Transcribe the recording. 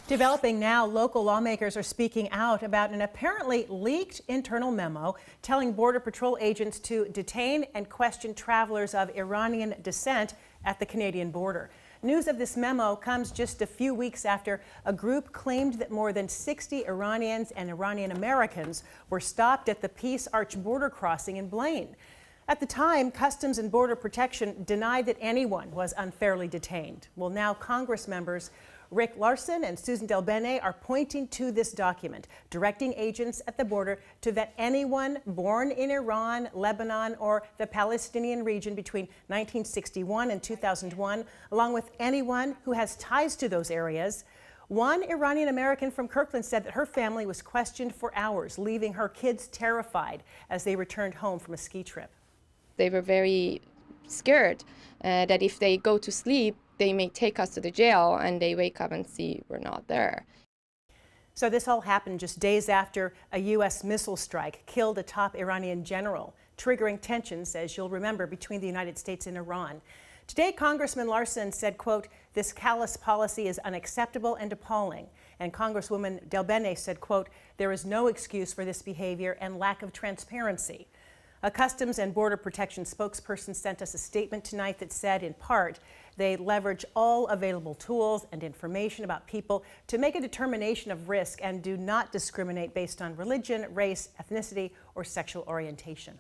Developing now, local lawmakers are speaking out about an apparently leaked internal memo telling Border Patrol agents to detain and question travelers of Iranian descent at the Canadian border. News of this memo comes just a few weeks after a group claimed that more than 60 Iranians and Iranian-Americans were stopped at the Peace Arch border crossing in Blaine. At the time, Customs and Border Protection denied that anyone was unfairly detained. Well, now Congress members Rick Larsen and Susan DelBene are pointing to this document, directing agents at the border to vet anyone born in Iran, Lebanon, or the Palestinian region between 1961 and 2001, along with anyone who has ties to those areas. One Iranian American from Kirkland said that her family was questioned for hours, leaving her kids terrified as they returned home from a ski trip. They were very scared that if they go to sleep, they may take us to the jail, and they wake up and see we're not there. So this all happened just days after a U.S. missile strike killed a top Iranian general, triggering tensions, as you'll remember, between the United States and Iran. Today, Congressman Larsen said, quote, "This callous policy is unacceptable and appalling." And Congresswoman DelBene said, quote, "There is no excuse for this behavior and lack of transparency." A Customs and Border Protection spokesperson sent us a statement tonight that said, in part, they leverage all available tools and information about people to make a determination of risk and do not discriminate based on religion, race, ethnicity, or sexual orientation.